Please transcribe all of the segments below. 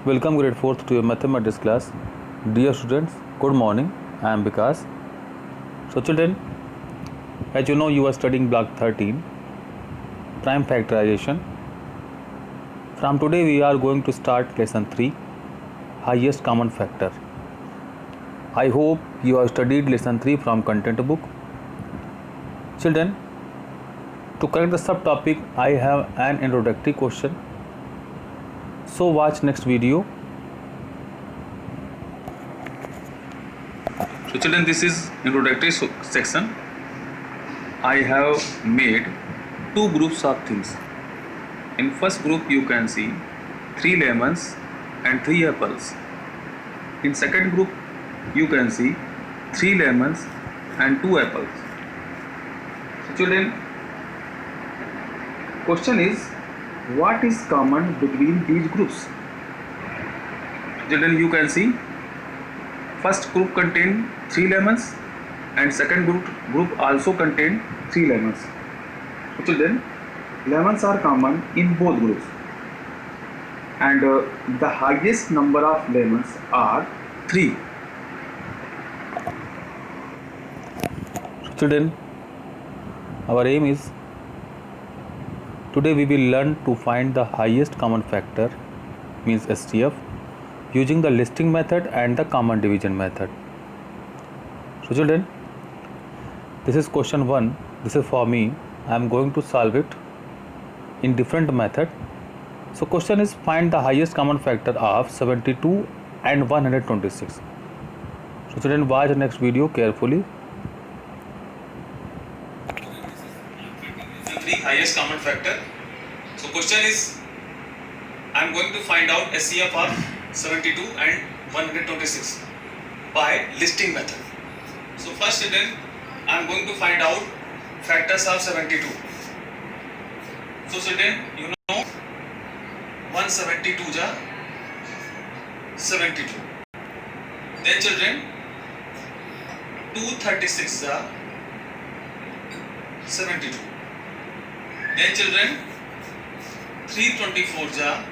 Welcome grade 4th to your mathematics class. Dear students, good morning. I am Vikas. So children, as you know, you are studying block 13, prime factorization. From today we are going to start lesson 3, highest common factor. I hope you have studied lesson 3 from content book. Children, to correct the subtopic, I have an introductory question. So watch next video. So children, this is introductory section. I have made two groups of things. In first group you can see 3 lemons and 3 apples. In second group you can see 3 lemons and 2 apples. So children, question is, what is common between these groups? Children, you can see first group contain 3 lemons and second group also contain 3 lemons. So children, lemons are common in both groups, and the highest number of lemons are 3. So children, our aim is today we will learn to find the highest common factor, means HCF, using the listing method and the common division method. So children, this is question 1. This is for me. I am going to solve it in different method. So question is, find the highest common factor of 72 and 126. So children, watch the next video carefully. The highest common factor. So question is, I am going to find out HCF of 72 and 126 by listing method. So first student, I am going to find out factors of 72. So student, you know 172 ja 72. Then children, 236 ja 72. Then children, 324 ja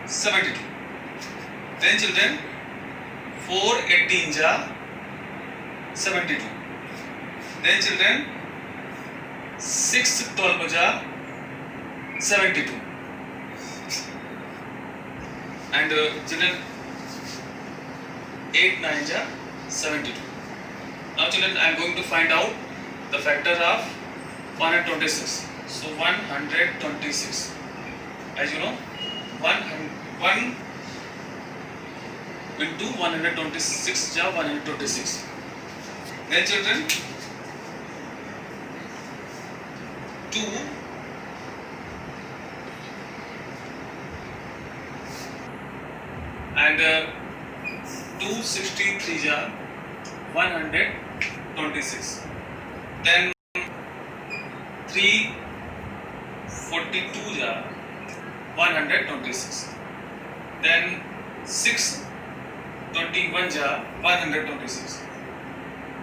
72. Then children, 418 ja 72. Then children, 612 ja 72. And children, 89 ja 72. Now children, I am going to find out the factor of 126. So 126. As you know, 1 into 126 ja 126. Then children, 2 and 263 ja 126. Then 342 ja 126. Then 621 ja 126.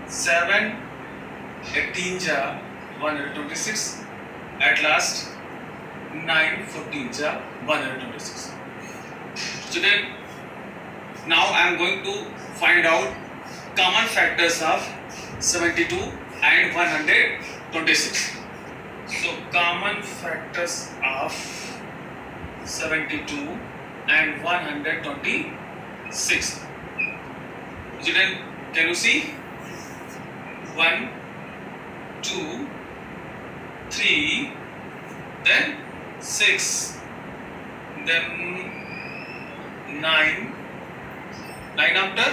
718 ja 126. At last 914 ja 126. Student, now I am going to find out common factors of 72 and 126. So common factors of 72 and 126. Student, can you see? 1, 2, 3, then 6, then 9 after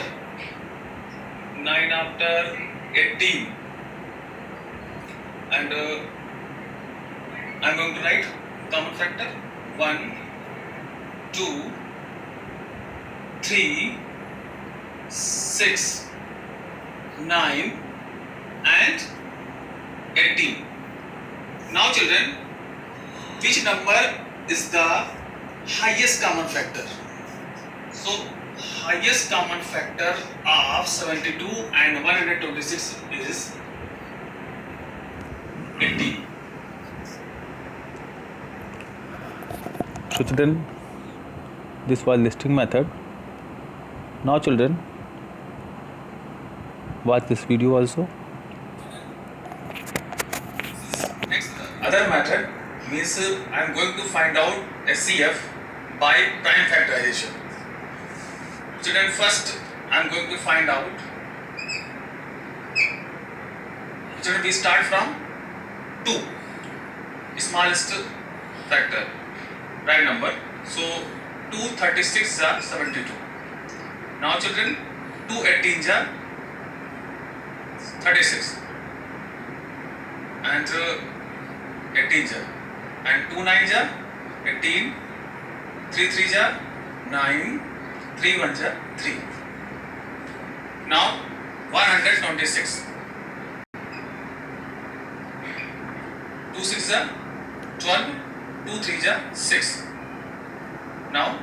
18, and I am going to write common factor 1, 2, 3, 6, 9 and 18. Now children, which number is the highest common factor? So highest common factor of 72 and 126 is 18. So children, This was listing method. Now children, watch this video also. Next, other method means I am going to find out SCF by prime factorization. Children, first I am going to find out. Children, we start from 2, smallest factor, prime number. So 2 36 are 72. Now children, 2 18 are 36 and 18 are, and 2 9 are 18, 3 3 are 9, 3 1 are 3. Now 126. 2 6 are 12, 2 3 are 6. Now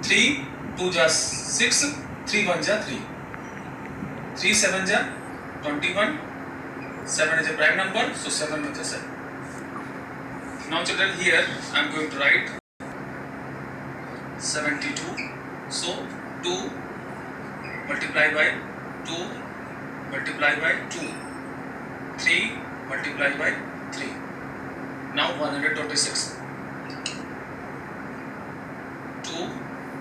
3 2 are 6, 3 1 are 3. 3 7 are 21. 7 is a prime number, so 7 is a 7. Now children, here I am going to write 72. So 2 multiplied by 2 multiplied by 2, 3 multiplied by 3. Now 126. 2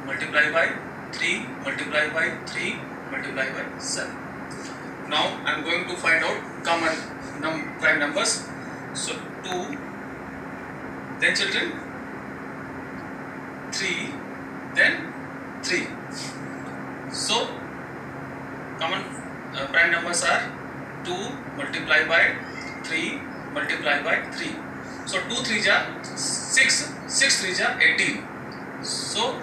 multiplied by 3 multiplied by 3 multiplied by 7. Now I am going to find out common prime numbers. So 2, then children 3, then 3. So common prime numbers are 2 multiplied by 3 multiplied by 3. So 2 3 are 6, 6 3 are 18. So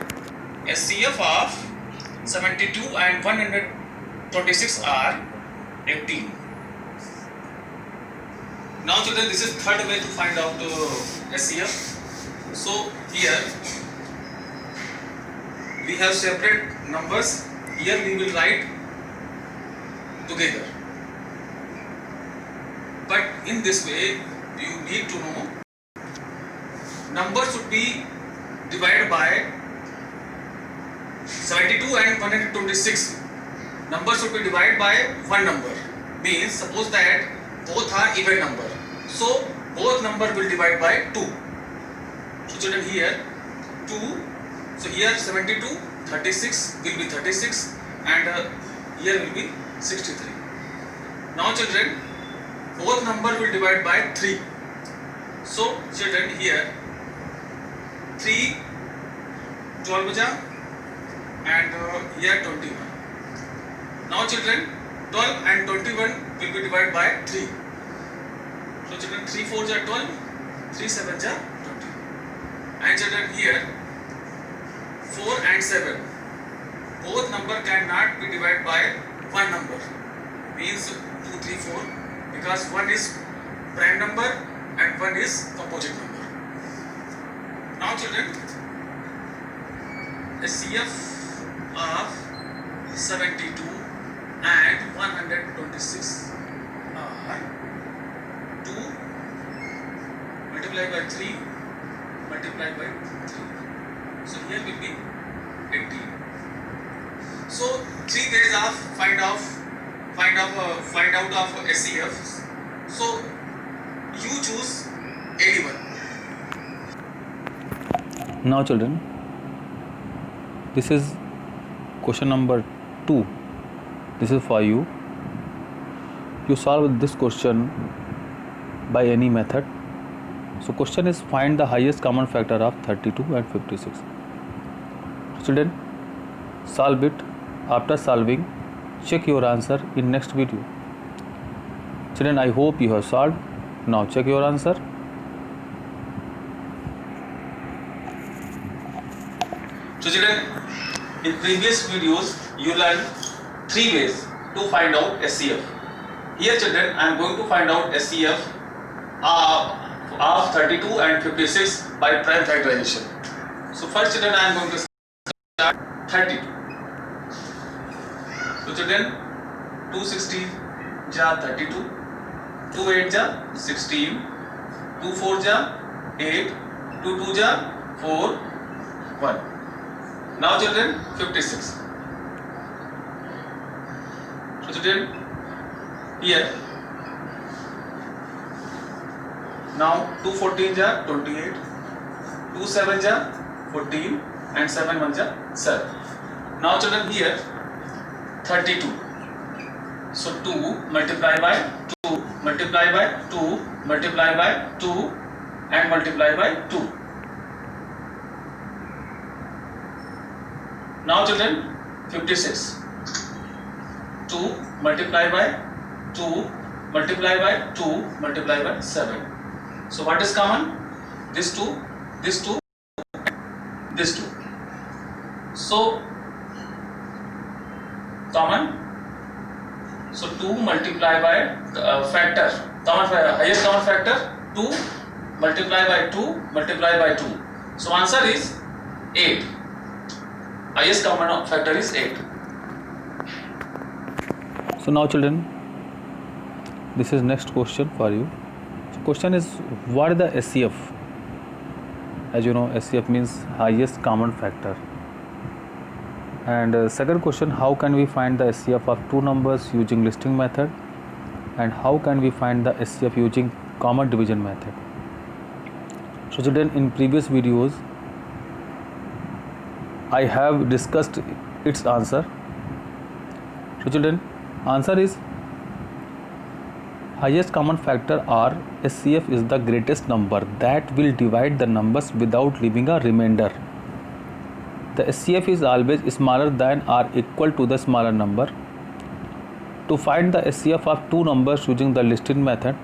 SCF of 72 and 126 are 18. Now children, this is third way to find out SCF. So here we have separate numbers. Here we will write together. But in this way, you need to know numbers should be divided by 72 and 126. Numbers should be divided by one number. Means suppose that both are even number. So both number will divide by 2. So children, here 2. So here 72, 36 will be 36 and here will be 63. Now children, both number will divide by 3. So children, here 3 12 and here 21. Now children, 12 and 21 will be divided by 3. So children, 3 4s are 12, 3 7s are 20. And children, here 4 and 7, both number cannot be divided by one number. Means 2 3 4, because one is prime number and one is composite number. Now children, the CF of 72 and 126 are 2 multiplied by 3 multiplied by 3. So here will be 18. So 3 ways of find out of SCF. So you choose anyone. Now children, this is question number 2. This is for you. You solve this question by any method. So question is find the highest common factor of 32 and 56. Children, solve it. After solving, check your answer in next video. Children, I hope you have solved. Now check your answer. So children, in previous videos you learned 3 ways to find out SCF. Here children, I am going to find out SCF of 32 and 56 by prime factorization. So first children, I am going to start 32. So children, 260 ja 32, 2 8 ja 16, 2 4 ja 8, 2 2 ja 4, 1. Now children, 56. So children, here, now 2 14s are 28, 2 7s are 14 and 7 1s are 7. Now children, here 32. So 2 multiply by 2 multiply by 2 multiply by 2 and multiply by 2. Now children, 56. 2 multiply by 2 multiply by 2 multiply by 7. So what is common? This 2, this 2, this 2. So common. So 2 multiply by factor, highest common factor 2 multiply by 2 multiply by 2. So answer is 8. Highest common factor is 8. So now children, this is next question for you. So question is, what is the SCF? As you know, SCF means highest common factor. And second question, how can we find the SCF of two numbers using listing method? And how can we find the SCF using common division method? So children, in previous videos I have discussed its answer. So children, answer is highest common factor or SCF is the greatest number that will divide the numbers without leaving a remainder. The SCF is always smaller than or equal to the smaller number. To find the SCF of two numbers using the listing method,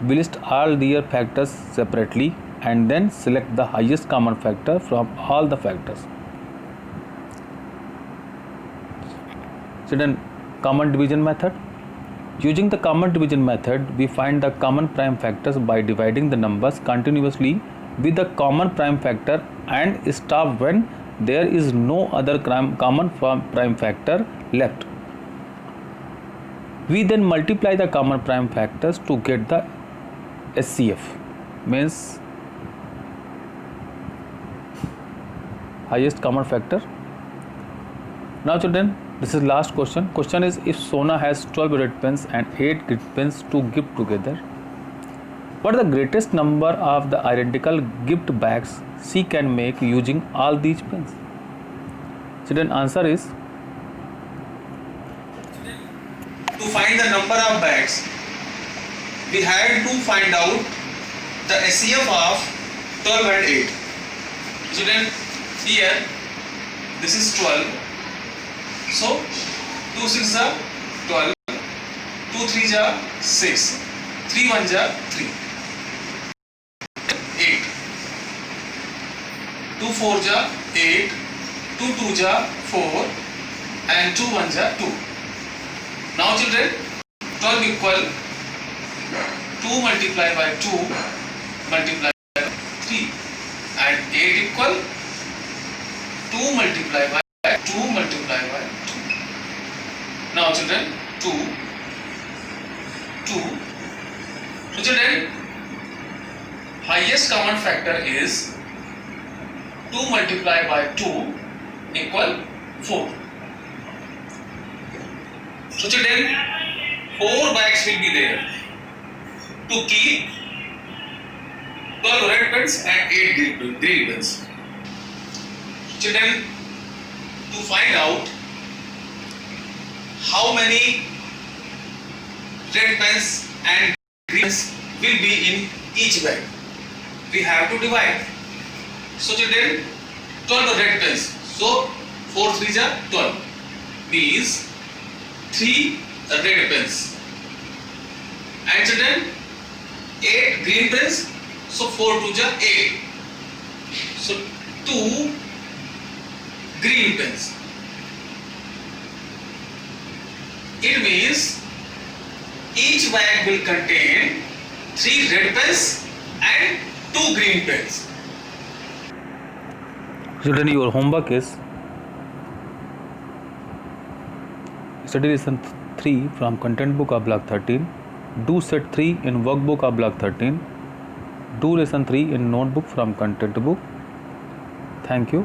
we list all their factors separately and then select the highest common factor from all the factors. Then common division method. Using the common division method, we find the common prime factors by dividing the numbers continuously with the common prime factor and stop when there is no other common prime factor left. We then multiply the common prime factors to get the SCF, means highest common factor. Now children, this is last question. Question is, if Sona has 12 red pens and 8 green pens to give together, what is the greatest number of the identical gift bags she can make using all these pens? Children, answer is, to find the number of bags, we had to find out the SCF of 12 and 8. Children, here this is 12. So 2 6 are 12, 2 3 are 6, 3 1 are 3, 8, 2 4 are 8, 2 2 are 4 and 2 1 are 2. Now children, 12 equal 2 multiplied by 2 multiplied by 3 and 8 equal 2 multiplied by 2 multiplied by 2. Now children, 2. So children, highest common factor is 2 multiplied by 2 equal 4. So children, 4 bags will be there to keep 12 red pens and 8 green pens. Children, to find out how many red pens and green pens will be in each bag, we have to divide. So children, 12 red pens, so 4 3s are 12, means 3 red pens, and children 8 green pens, so 4 2s are 8, so 2 green pens. It means each bag will contain 3 red pens and 2 green pens. Children, your homework is study lesson 3 from content book of block 13. Do set 3 in workbook of block 13. Do lesson 3 in notebook from content book. Thank you.